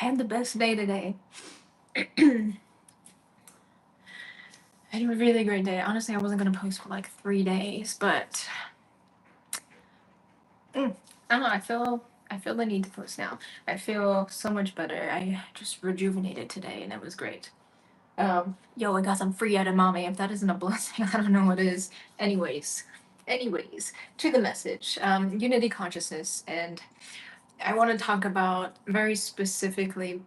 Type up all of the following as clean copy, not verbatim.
had the best day today. I had a really great day. Honestly, I wasn't gonna post for like 3 days, but I don't know. I feel the need to post now. I feel so much better. I just rejuvenated today, and it was great. Yo, I got some free edamame. If that isn't a blessing, I don't know what is. Anyways, to the message. Unity consciousness, and I want to talk about very specifically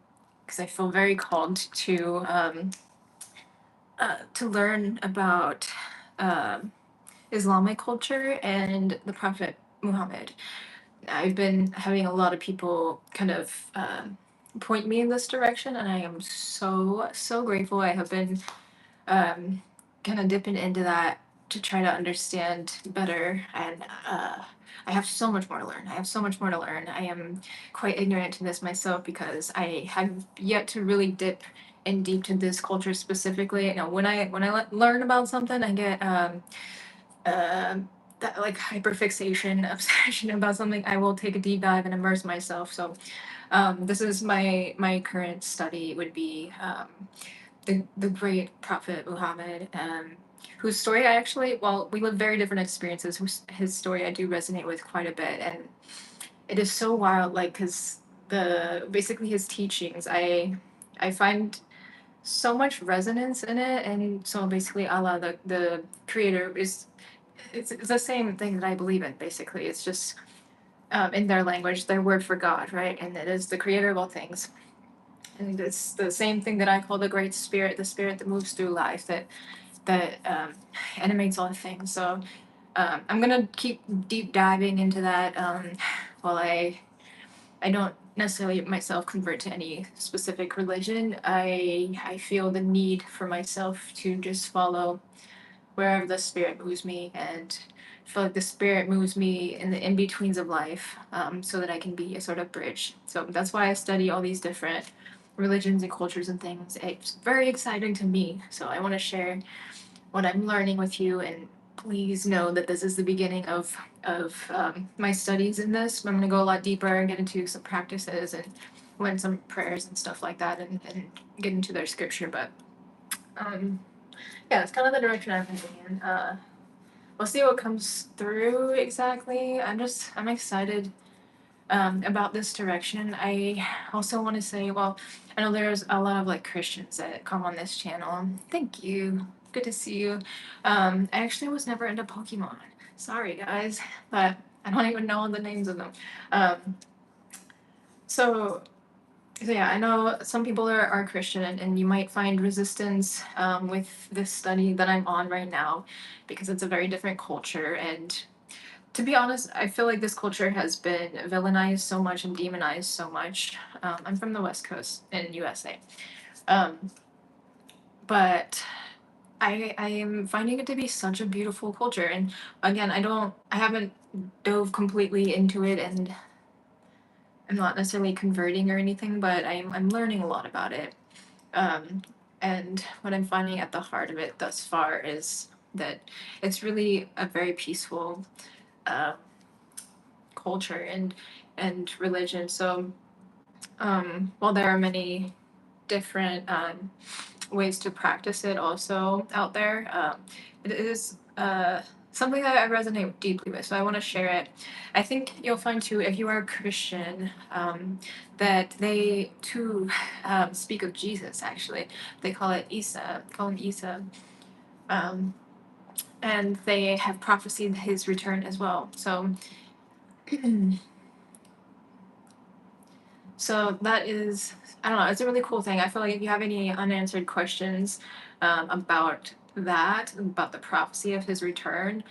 because I feel very called to learn about um Islamic culture and the Prophet Muhammad. I've been having a lot of people kind of point me in this direction, and I am so grateful. I have been um, kind of dipping into that to try to understand better, and I have so much more to learn. I have so much more to learn. I am quite ignorant to this myself because I have yet to really dip in deep to this culture specifically. You know, when I learn about something, I get that like hyperfixation obsession about something. I will take a deep dive and immerse myself. So this is my current study would be the great Prophet Muhammad, whose story I actually, well, we live very different experiences. His story I do resonate with quite a bit, and it is so wild. Like, cause the basically his teachings, I find so much resonance in it, and so basically Allah, the creator, is it's the same thing that I believe in. Basically, it's just in their language, their word for God, right? And it is the creator of all things. And it's the same thing that I call the Great Spirit, the spirit that moves through life, that animates all things. So I'm gonna keep deep diving into that while I don't necessarily myself convert to any specific religion. I feel the need for myself to just follow wherever the spirit moves me, and I feel like the spirit moves me in the in betweens of life, so that I can be a sort of bridge. So that's why I study all these different religions and cultures and things. It's very exciting to me. So I want to share what I'm learning with you, and please know that this is the beginning of my studies in this. I'm going to go a lot deeper and get into some practices and learn some prayers and stuff like that, and get into their scripture. But um, yeah, it's kind of the direction I'm moving in. We'll see what comes through exactly. I'm excited about this direction. I also want to say, well, I know there's a lot of like Christians that come on this channel. Thank you. Good to see you. I actually was never into Pokemon. Sorry, guys, but I don't even know the names of them. Um, so so yeah, I know some people are Christian, and you might find resistance with this study that I'm on right now because it's a very different culture. And to be honest, I feel like this culture has been villainized so much and demonized so much. I'm from the West Coast in USA. Um, but I am finding it to be such a beautiful culture. And again, I haven't dove completely into it, and I'm not necessarily converting or anything, but I'm learning a lot about it. Um, and what I'm finding at the heart of it thus far is that it's really a very peaceful uh, culture and religion. So while there are many different ways to practice it also out there, it is something that I resonate deeply with. So I want to share it. I think you'll find too, if you are a Christian, that they too speak of Jesus. Actually, they call it Isa. Call him Isa. Um, and they have prophesied his return as well. So So that is, I don't know, it's a really cool thing. I feel like if you have any unanswered questions about that, about the prophecy of his return,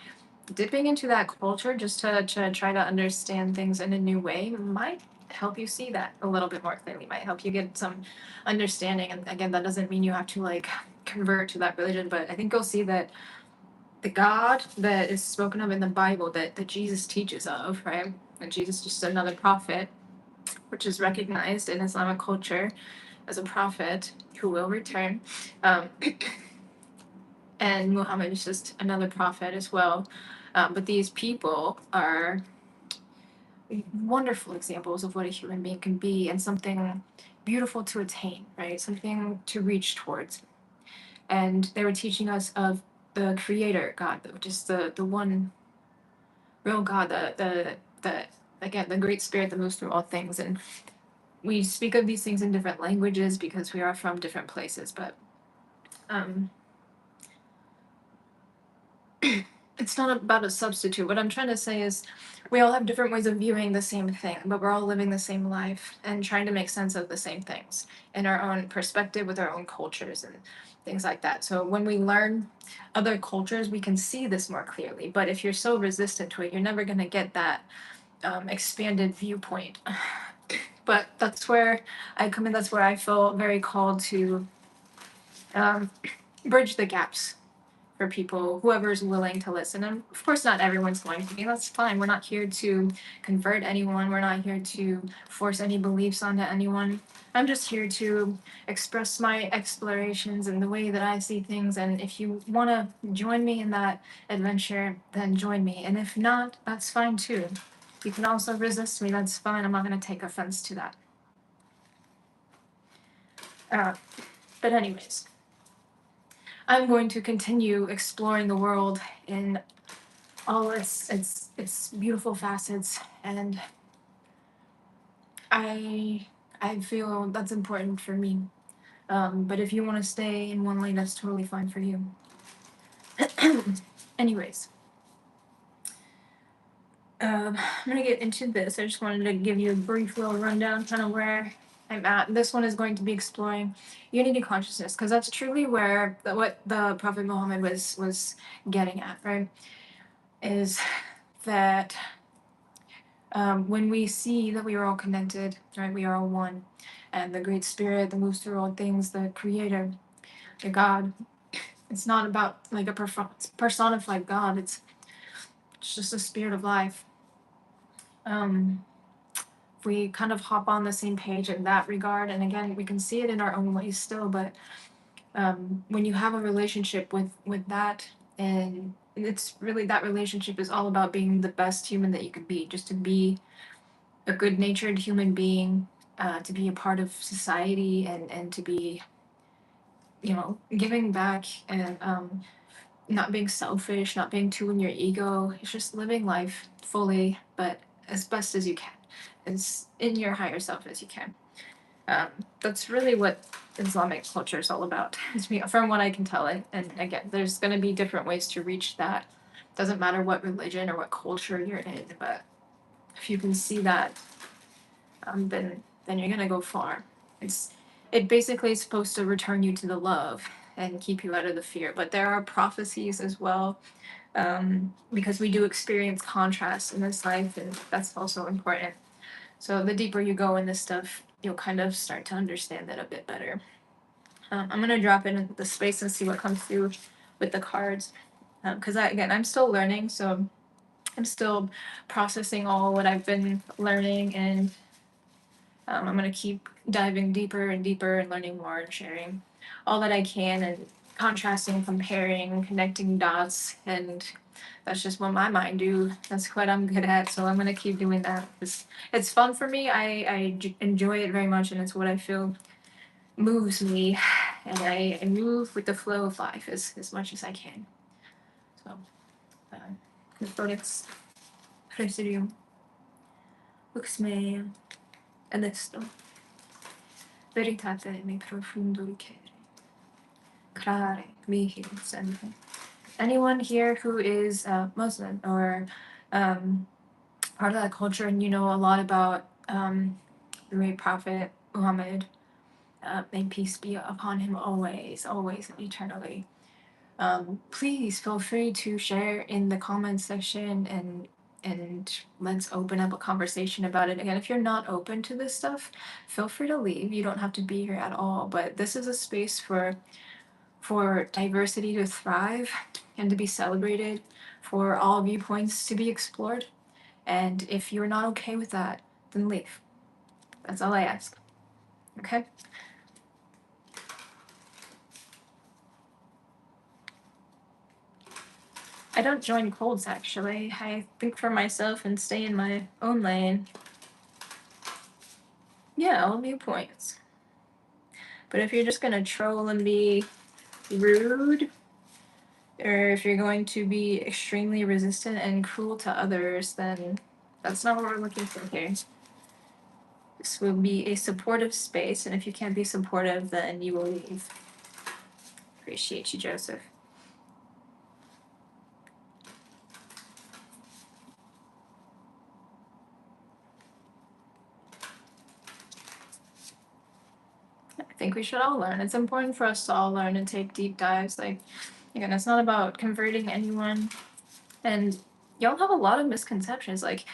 dipping into that culture just to try to understand things in a new way might help you see that a little bit more clearly, might help you get some understanding. And again, that doesn't mean you have to like convert to that religion, but I think you'll see that the God that is spoken of in the Bible that Jesus teaches of, right? And Jesus is just another prophet, which is recognized in Islamic culture as a prophet who will return. Um, and Muhammad is just another prophet as well. But these people are wonderful examples of what a human being can be, and something beautiful to attain, right? Something to reach towards. And they were teaching us of the creator God, just the one real God, the again, the great spirit that moves through all things. And we speak of these things in different languages because we are from different places, but um it's not about a substitute. What I'm trying to say is we all have different ways of viewing the same thing, but we're all living the same life and trying to make sense of the same things in our own perspective with our own cultures and things like that. So when we learn other cultures, we can see this more clearly. But if you're so resistant to it, you're never going to get that expanded viewpoint. But that's where I come in. That's where I feel very called to um, bridge the gaps for people, whoever's willing to listen. And of course, not everyone's going to be. That's fine. We're not here to convert anyone. We're not here to force any beliefs onto anyone. I'm just here to express my explorations and the way that I see things. And if you want to join me in that adventure, then join me. And if not, that's fine too. You can also resist me. That's fine. I'm not going to take offense to that. Uh, but anyways, I'm going to continue exploring the world in all its beautiful facets, and I feel that's important for me. But if you want to stay in one lane, that's totally fine for you. Anyways, I'm gonna get into this. I just wanted to give you a brief little rundown, kind of where I'm at. This one is going to be exploring unity consciousness, because that's truly where what the Prophet Muhammad was getting at, right? Is that when we see that we are all connected, right? We are all one, and the Great Spirit that moves through all things, the Creator, the God. It's not about like a personified God. It's just a spirit of life. Um, we kind of hop on the same page in that regard, and again, we can see it in our own ways still. But when you have a relationship with that, and it's really that relationship is all about being the best human that you could be, just to be a good-natured human being, to be a part of society, and to be, giving back, and not being selfish, not being too in your ego. It's just living life fully, but as best as you can, as in your higher self as you can. Um, that's really what Islamic culture is all about, from what I can tell. And again, there's going to be different ways to reach that. Doesn't matter what religion or what culture you're in, but if you can see that, then you're gonna go far. It basically is supposed to return you to the love and keep you out of the fear. But there are prophecies as well, because we do experience contrast in this life, and that's also important. So the deeper you go in this stuff, you'll kind of start to understand it a bit better. I'm gonna drop it in the space and see what comes through with the cards, because I'm still learning, so I'm still processing all what I've been learning, and I'm going to keep diving deeper and deeper and learning more and sharing all that I can, and contrasting, comparing, connecting dots. And that's just what my mind do. That's what I'm good at. So I'm going to keep doing that. It's fun for me. I enjoy it very much, and it's what I feel moves me. And I move with the flow of life as much as I can. So, Codex Presidium Lux Mea Adesto Veritate mi profundo ricere. Clare mihi sente. Anyone here who is Muslim or part of that culture, and you know a lot about the great Prophet Muhammad, may peace be upon him always, always and eternally. Please feel free to share in the comments section, and let's open up a conversation about it. Again, if you're not open to this stuff, feel free to leave. You don't have to be here at all. But this is a space for diversity to thrive and to be celebrated, for all viewpoints to be explored. And if you're not okay with that, then leave. That's all I ask. Okay? I don't join cults, actually. I think for myself and stay in my own lane. Yeah, all viewpoints. But if you're just gonna troll and be rude, or if you're going to be extremely resistant and cruel to others, then that's not what we're looking for here. This will be a supportive space, and if you can't be supportive, then you will leave. Appreciate you, Joseph. I think we should all learn. It's important for us to all learn and take deep dives. Like, again, it's not about converting anyone. And y'all have a lot of misconceptions. Like,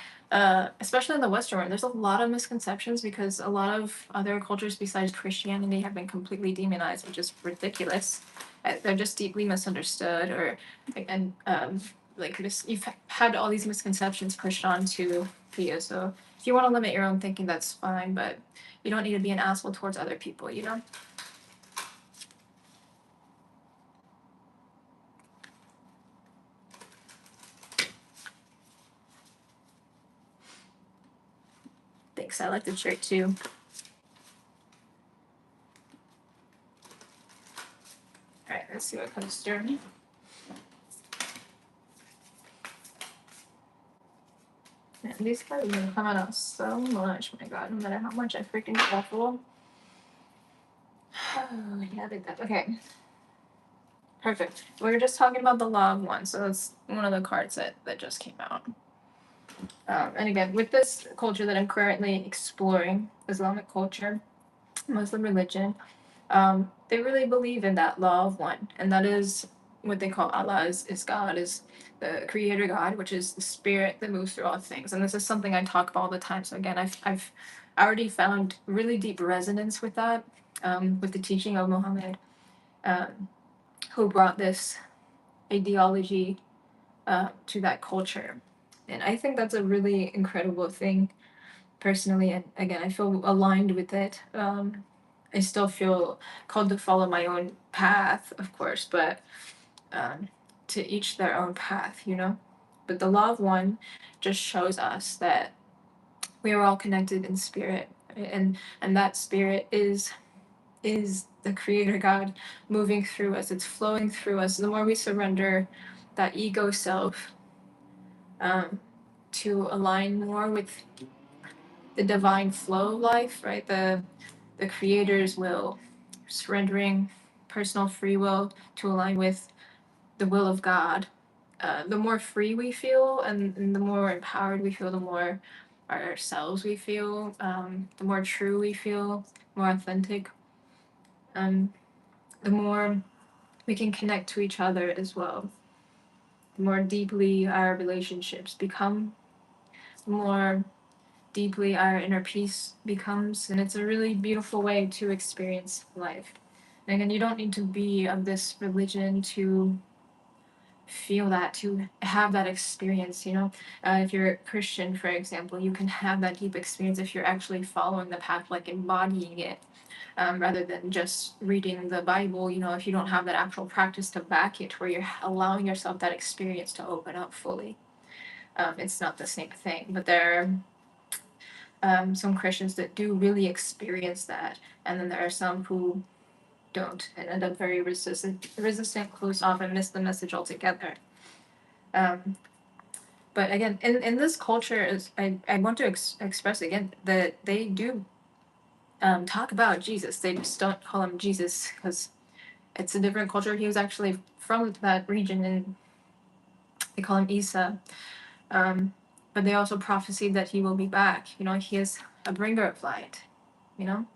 especially in the Western world, there's a lot of misconceptions because a lot of other cultures besides Christianity have been completely demonized, which is ridiculous. They're just deeply misunderstood, or and you've had all these misconceptions pushed onto you. So if you want to limit your own thinking, that's fine, but you don't need to be an asshole towards other people, you know? Thanks. I like the shirt too. All right, let's see what comes through. Man, these cards are gonna come out so much. My God, no matter how much I freaking shuffle. Oh, yeah, big that. Okay. Perfect. We were just talking about the law of one, so that's one of the cards that just came out. And again, with this culture that I'm currently exploring, Islamic culture, Muslim religion, they really believe in that law of one, and that is what they call Allah is God, is the creator God, which is the spirit that moves through all things. And this is something I talk about all the time. So again, I've already found really deep resonance with that, with the teaching of Muhammad, um, who brought this ideology to that culture. And I think that's a really incredible thing personally. And again, I feel aligned with it. I still feel called to follow my own path, of course, but um, to each their own path, you know? But the law of one just shows us that we are all connected in spirit, right? And that spirit is the creator God moving through us. It's flowing through us. The more we surrender that ego self, to align more with the divine flow of life, right? The creator's will, surrendering personal free will to align with the will of God. The more free we feel, and the more empowered we feel, the more ourselves we feel, the more true we feel, more authentic, the more we can connect to each other as well. The more deeply our relationships become, the more deeply our inner peace becomes. And it's a really beautiful way to experience life. And again, you don't need to be of this religion to feel that, to have that experience, you know. If you're a Christian, for example, you can have that deep experience if you're actually following the path, like embodying it, rather than just reading the Bible. You know, if you don't have that actual practice to back it, where you're allowing yourself that experience to open up fully, it's not the same thing. But there are some Christians that do really experience that, and then there are some who don't and end up very resistant, closed off, and miss the message altogether. Um, but again, in this culture, is I want to express again that they do talk about Jesus. They just don't call him Jesus because it's a different culture. He was actually from that region, and they call him Isa. But they also prophesied that he will be back. You know, he is a bringer of light. You know,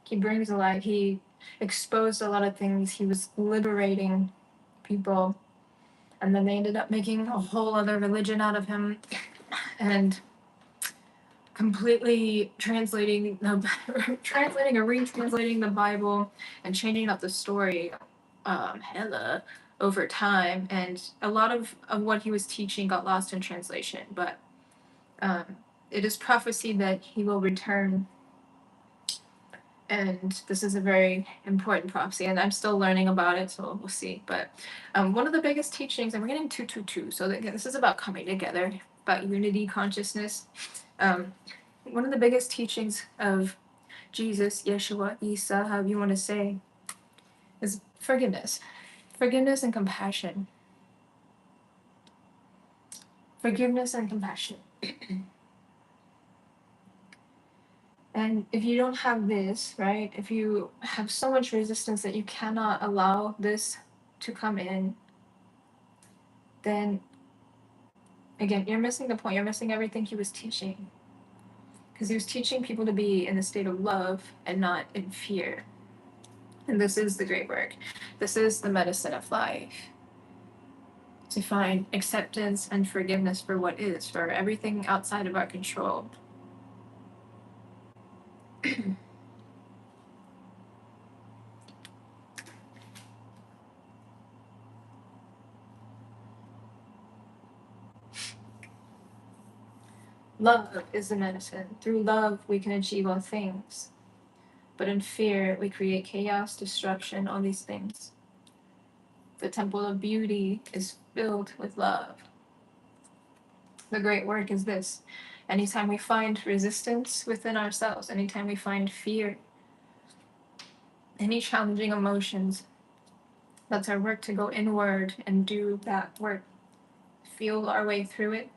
he brings a light. He exposed a lot of things. He was liberating people, and then they ended up making a whole other religion out of him, and completely translating or retranslating the Bible and changing up the story, hella over time. And a lot of what he was teaching got lost in translation. But it is prophesied that he will return And this is a very important prophecy, and I'm still learning about it, so we'll see. But one of the biggest teachings, and we're getting 222, so again, this is about coming together, about unity consciousness. One of the biggest teachings of Jesus, Yeshua, Isa, however you want to say, is forgiveness. Forgiveness and compassion. Forgiveness and compassion. And if you don't have this, right, if you have so much resistance that you cannot allow this to come in, then again, you're missing the point. You're missing everything he was teaching. Because he was teaching people to be in a state of love and not in fear. And this is the great work. This is the medicine of life. To find acceptance and forgiveness for what is, for everything outside of our control. Love is the medicine. Through love, we can achieve all things. But in fear, we create chaos, destruction, all these things. The temple of beauty is filled with love. The great work is this. Anytime we find resistance within ourselves, anytime we find fear, any challenging emotions, that's our work to go inward and do that work. Feel our way through it.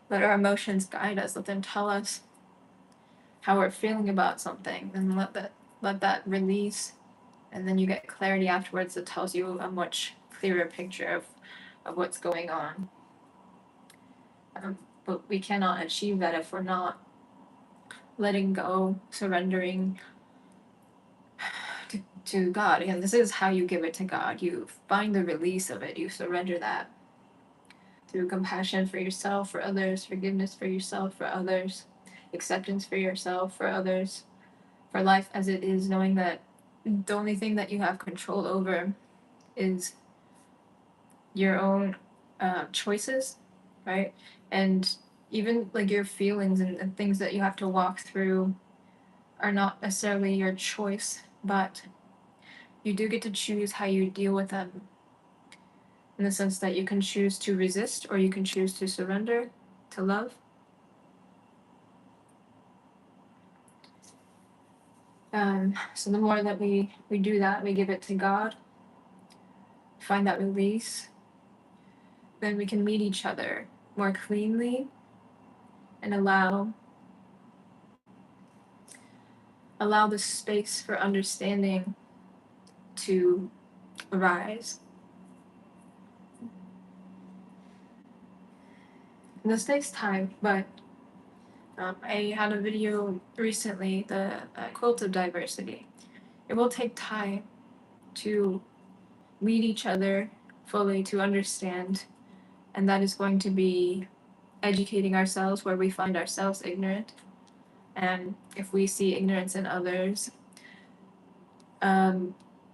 Let our emotions guide us. Let them tell us how we're feeling about something, and let that release, and then you get clarity afterwards that tells you a much clearer picture of what's going on. But we cannot achieve that if we're not letting go, surrendering to God. Again, this is how you give it to God. You find the release of it. You surrender that through compassion for yourself, for others, forgiveness for yourself, for others, acceptance for yourself, for others, for life as it is, knowing that the only thing that you have control over is your own choices, right? And even like your feelings and things that you have to walk through are not necessarily your choice, but you do get to choose how you deal with them, in the sense that you can choose to resist or you can choose to surrender to love. So the more that we do that, we give it to God, find that release, then we can meet each other more cleanly and allow the space for understanding to arise. And this takes time, but I had a video recently, the quilt of diversity. It will take time to meet each other fully, to understand, and that is going to be educating ourselves where we find ourselves ignorant. And if we see ignorance in others,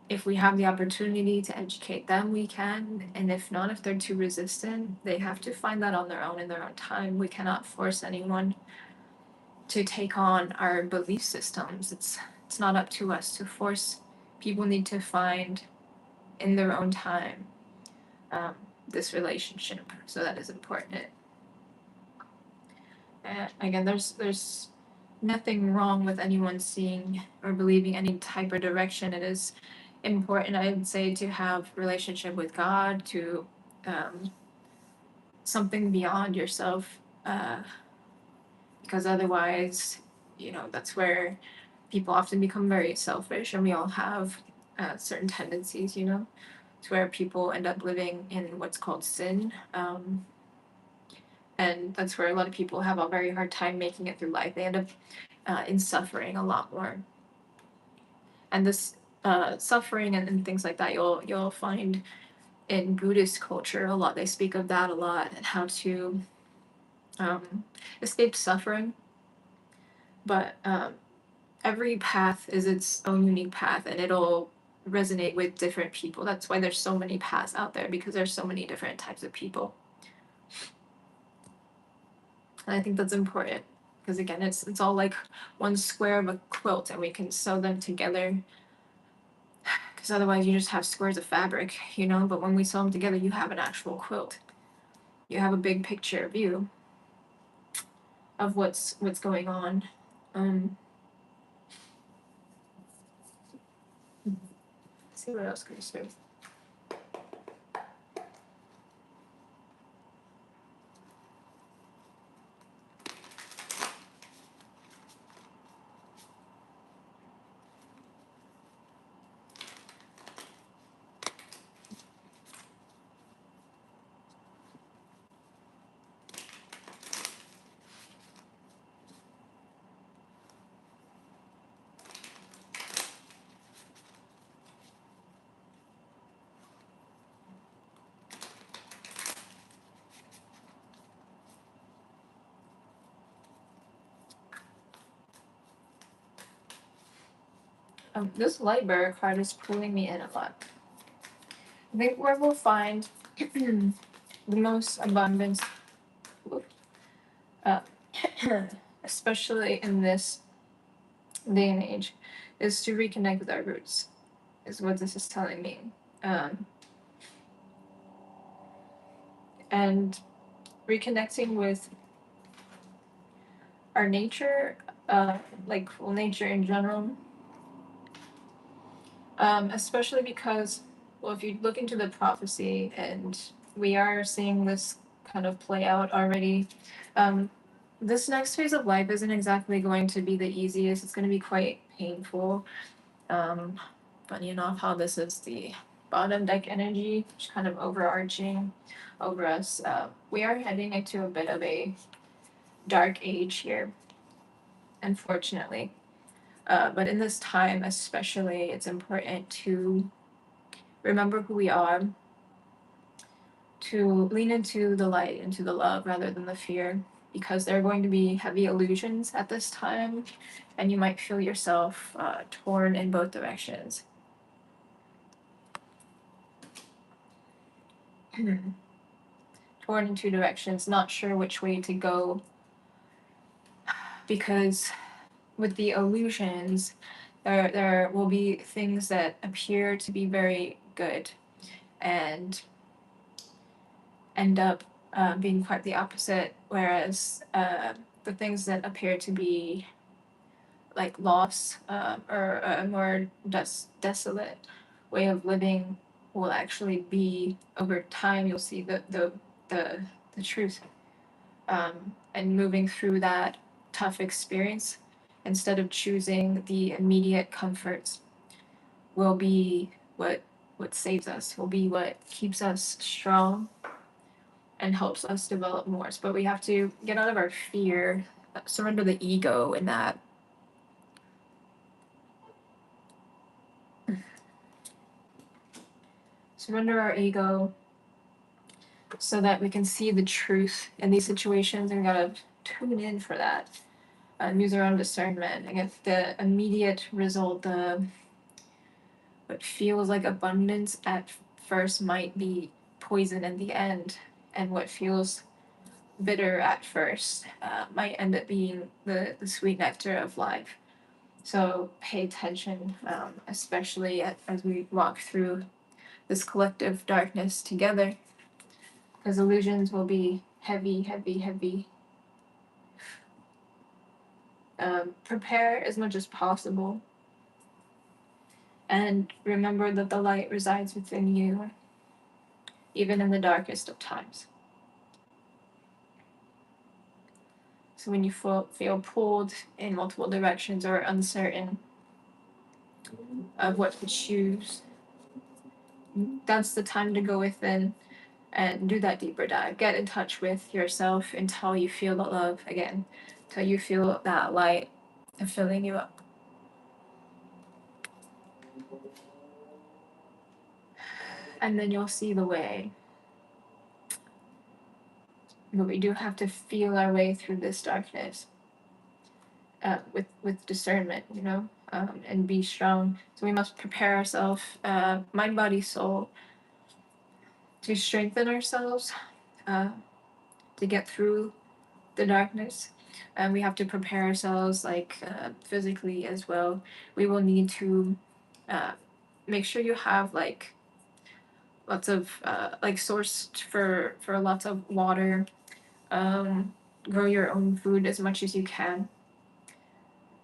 if we have the opportunity to educate them, we can. And if not, if they're too resistant, they have to find that on their own in their own time. We cannot force anyone to take on our belief systems. It's not up to us to force. People need to find in their own time this relationship. So that is important. And again, there's nothing wrong with anyone seeing or believing any type of direction. It is important, I would say, to have relationship with God, to something beyond yourself, because otherwise, that's where people often become very selfish, and we all have certain tendencies, to where people end up living in what's called sin. And that's where a lot of people have a very hard time making it through life. They end up in suffering a lot more. And this suffering and things like that, you'll find in Buddhist culture a lot. They speak of that a lot, and how to escape suffering. But every path is its own unique path, and it'll resonate with different people. That's why there's so many paths out there, because there's so many different types of people. And I think that's important. because again, it's all like one square of a quilt, and we can sew them together. Because otherwise, you just have squares of fabric, you know. But when we sew them together, you have an actual quilt. You have a big picture view of what's going on. Let's see what else goes through. This light bearer card is pulling me in a lot. I think where we'll find the most abundance, uh, especially in this day and age, is to reconnect with our roots, is what this is telling me. And reconnecting with our nature, like nature in general, especially because, well, if you look into the prophecy, and we are seeing this kind of play out already, this next phase of life isn't exactly going to be the easiest. It's going to be quite painful. Funny enough, how this is the bottom deck energy, which kind of overarching over us. We are heading into a bit of a dark age here, unfortunately. But in this time, especially, it's important to remember who we are, to lean into the light, into the love rather than the fear, because there are going to be heavy illusions at this time, and you might feel yourself torn in both directions. Torn in two directions, not sure which way to go, because with the illusions, there will be things that appear to be very good and end up being quite the opposite, whereas the things that appear to be like loss or a more desolate way of living will actually be, over time you'll see the truth, and moving through that tough experience, instead of choosing the immediate comforts, will be what saves us, will be what keeps us strong and helps us develop more. But we have to get out of our fear, surrender the ego in that. Surrender our ego so that we can see the truth in these situations, and we gotta tune in for that. Use our own discernment. And if the immediate result, what feels like abundance at first might be poison in the end, and what feels bitter at first might end up being the sweet nectar of life. So pay attention, especially as we walk through this collective darkness together, because illusions will be heavy, heavy, heavy. Prepare as much as possible, and remember that the light resides within you, even in the darkest of times. So when you feel pulled in multiple directions or uncertain of what to choose, that's the time to go within and do that deeper dive. Get in touch with yourself until you feel the love again, until you feel that light filling you up. And then you'll see the way. But we do have to feel our way through this darkness with discernment, you know, and be strong. So we must prepare ourselves, mind, body, soul, to strengthen ourselves, to get through the darkness. And we have to prepare ourselves, like physically as well. We will need to uh, make sure you have like lots of like source for lots of water. Grow your own food as much as you can.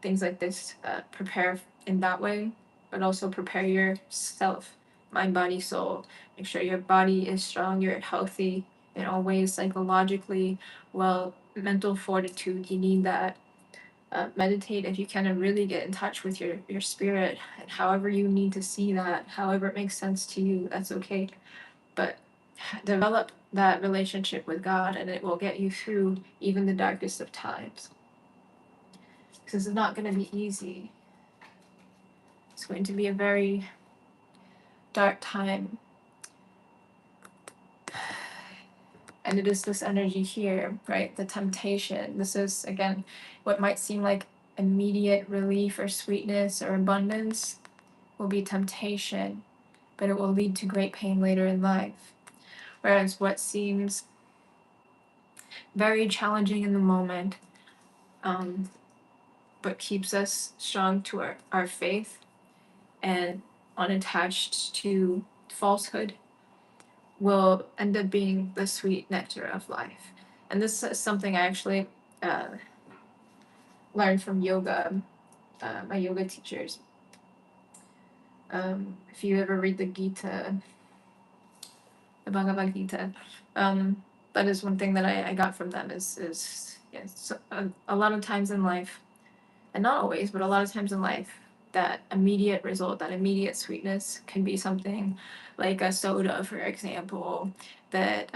Things like this. Prepare in that way, but also prepare yourself, mind, body, soul. Make sure your body is strong, you're healthy in all ways, psychologically, well, mental fortitude. You need that. Meditate if you can, and really get in touch with your spirit. And however you need to see that, however it makes sense to you, that's okay. But develop that relationship with God, and it will get you through even the darkest of times. Because it's not going to be easy. It's going to be a very dark time. And it is this energy here, right? The temptation. This is, again, what might seem like immediate relief or sweetness or abundance will be temptation, but it will lead to great pain later in life. Whereas what seems very challenging in the moment, but keeps us strong to our faith and unattached to falsehood, will end up being the sweet nectar of life. And this is something I actually learned from yoga, my yoga teachers. If you ever read the Gita, the Bhagavad Gita, that is one thing that I got from them is yes, a lot of times in life, and not always, but a lot of times in life, that immediate result, that immediate sweetness can be something like a soda, for example, that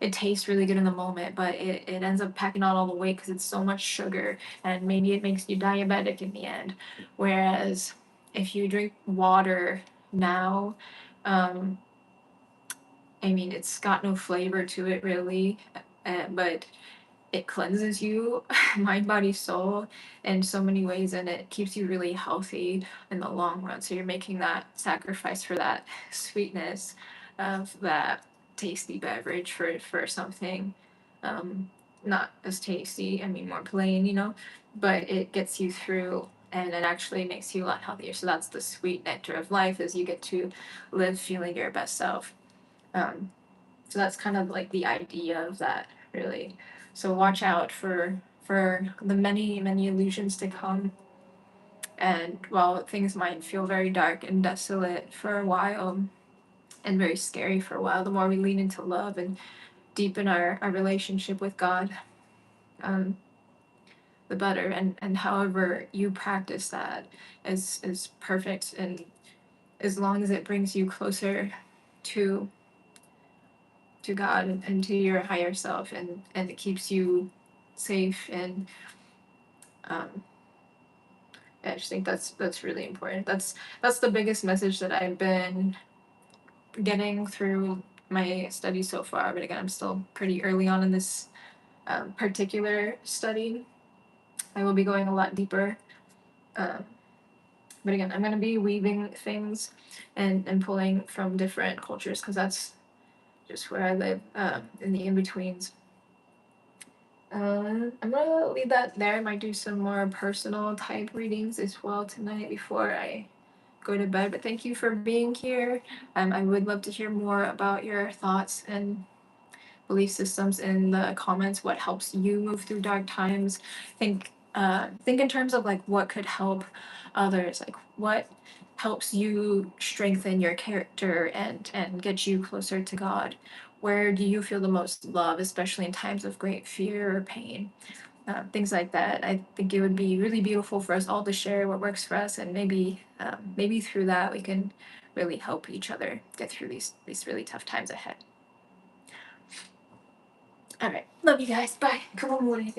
it tastes really good in the moment, but it ends up packing on all the weight because it's so much sugar, and maybe it makes you diabetic in the end. Whereas if you drink water now, um, I mean, it's got no flavor to it really, but it cleanses you, mind, body, soul, in so many ways, and it keeps you really healthy in the long run. So you're making that sacrifice for that sweetness of that tasty beverage for something not as tasty. I mean, more plain, but it gets you through. And it actually makes you a lot healthier. So that's the sweet nectar of life, is you get to live feeling your best self. Um, so that's kind of like the idea of that, really. So watch out for the many, many illusions to come. And while things might feel very dark and desolate for a while and very scary for a while, the more we lean into love and deepen our relationship with God, um, the better. And however you practice that is perfect. And as long as it brings you closer to God and to your higher self, and it keeps you safe, and I just think that's really important. That's the biggest message that I've been getting through my study so far. But again, I'm still pretty early on in this particular study. I will be going a lot deeper. But again, I'm going to be weaving things and pulling from different cultures, because that's just where I live, in the in-betweens. I'm gonna leave that there. I might do some more personal type readings as well tonight before I go to bed. But thank you for being here. I would love to hear more about your thoughts and belief systems in the comments. What helps you move through dark times? Think in terms of like what could help others. Like what helps you strengthen your character and get you closer to God. Where do you feel the most love, especially in times of great fear or pain? Things like that. I think it would be really beautiful for us all to share what works for us, and maybe through that we can really help each other get through these really tough times ahead. All right, love you guys. Bye. Come on,